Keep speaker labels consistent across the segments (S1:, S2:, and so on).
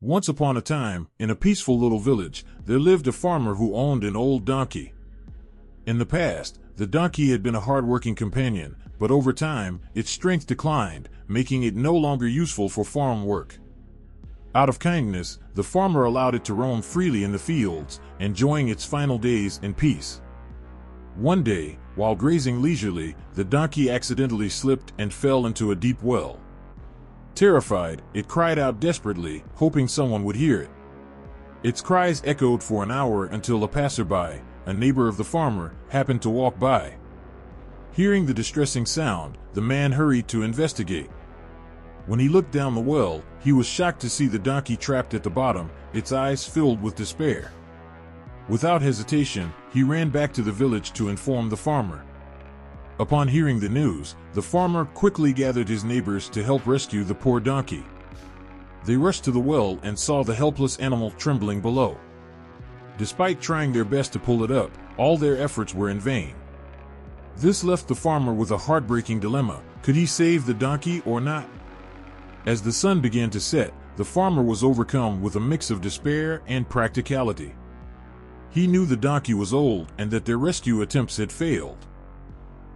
S1: Once upon a time, in a peaceful little village, there lived a farmer who owned an old donkey. In the past, the donkey had been a hard-working companion, but over time, its strength declined, making it no longer useful for farm work. Out of kindness, the farmer allowed it to roam freely in the fields, enjoying its final days in peace. One day, while grazing leisurely, the donkey accidentally slipped and fell into a deep well. Terrified, it cried out desperately, hoping someone would hear it. Its cries echoed for an hour until a passerby, a neighbor of the farmer, happened to walk by. Hearing the distressing sound, the man hurried to investigate. When he looked down the well, he was shocked to see the donkey trapped at the bottom, its eyes filled with despair. Without hesitation, he ran back to the village to inform the farmer. Upon hearing the news, the farmer quickly gathered his neighbors to help rescue the poor donkey. They rushed to the well and saw the helpless animal trembling below. Despite trying their best to pull it up, all their efforts were in vain. This left the farmer with a heartbreaking dilemma: could he save the donkey or not? As the sun began to set, the farmer was overcome with a mix of despair and practicality. He knew the donkey was old and that their rescue attempts had failed.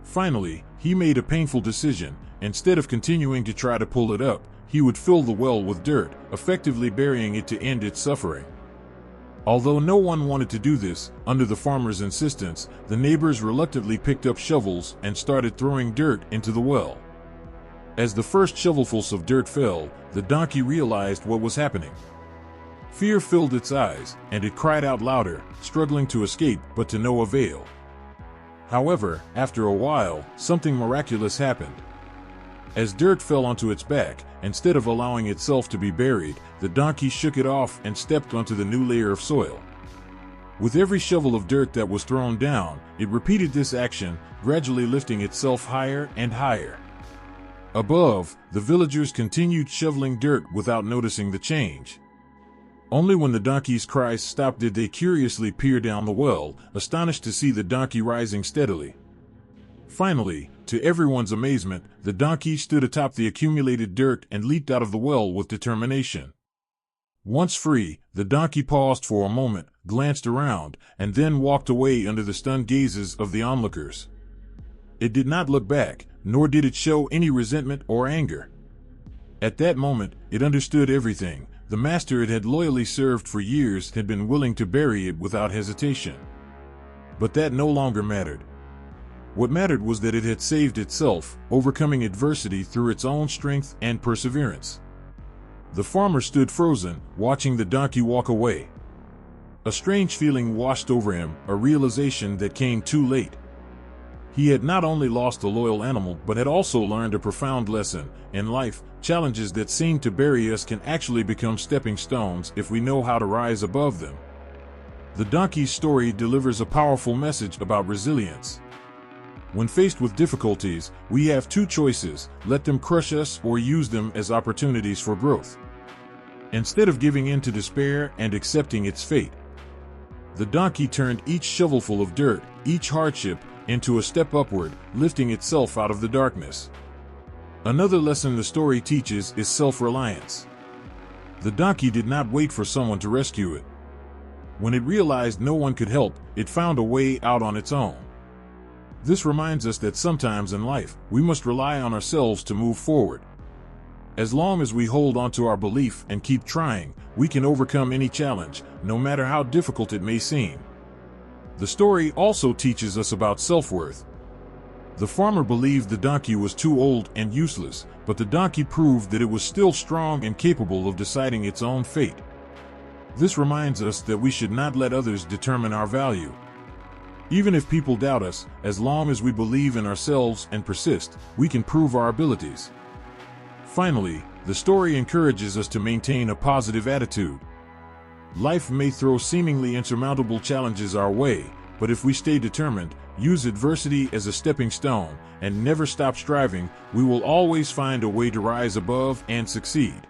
S1: Finally, he made a painful decision. Instead of continuing to try to pull it up, he would fill the well with dirt, effectively burying it to end its suffering. Although no one wanted to do this, under the farmer's insistence, the neighbors reluctantly picked up shovels and started throwing dirt into the well. As the first shovelfuls of dirt fell, the donkey realized what was happening. Fear filled its eyes, and it cried out louder, struggling to escape, but to no avail. However, after a while, something miraculous happened. As dirt fell onto its back, instead of allowing itself to be buried, the donkey shook it off and stepped onto the new layer of soil. With every shovel of dirt that was thrown down, it repeated this action, gradually lifting itself higher and higher. Above, the villagers continued shoveling dirt without noticing the change. Only when the donkey's cries stopped did they curiously peer down the well, astonished to see the donkey rising steadily. Finally, to everyone's amazement, the donkey stood atop the accumulated dirt and leaped out of the well with determination. Once free, the donkey paused for a moment, glanced around, and then walked away under the stunned gazes of the onlookers. It did not look back, nor did it show any resentment or anger. At that moment, it understood everything. The master it had loyally served for years had been willing to bury it without hesitation. But that no longer mattered. What mattered was that it had saved itself, overcoming adversity through its own strength and perseverance. The farmer stood frozen, watching the donkey walk away. A strange feeling washed over him, a realization that came too late. He had not only lost a loyal animal but had also learned a profound lesson. In life, challenges that seem to bury us can actually become stepping stones if we know how to rise above them. The donkey's story delivers a powerful message about resilience. When faced with difficulties, we have two choices: let them crush us or use them as opportunities for growth. Instead of giving in to despair and accepting its fate, the donkey turned each shovelful of dirt, each hardship, into a step upward, lifting itself out of the darkness. Another lesson the story teaches is self-reliance. The donkey did not wait for someone to rescue it. When it realized no one could help, it found a way out on its own. This reminds us that sometimes in life, we must rely on ourselves to move forward. As long as we hold on to our belief and keep trying, we can overcome any challenge, no matter how difficult it may seem. The story also teaches us about self-worth. The farmer believed the donkey was too old and useless, but the donkey proved that it was still strong and capable of deciding its own fate. This reminds us that we should not let others determine our value. Even if people doubt us, as long as we believe in ourselves and persist, we can prove our abilities. Finally, the story encourages us to maintain a positive attitude. Life may throw seemingly insurmountable challenges our way, but if we stay determined, use adversity as a stepping stone, and never stop striving, we will always find a way to rise above and succeed.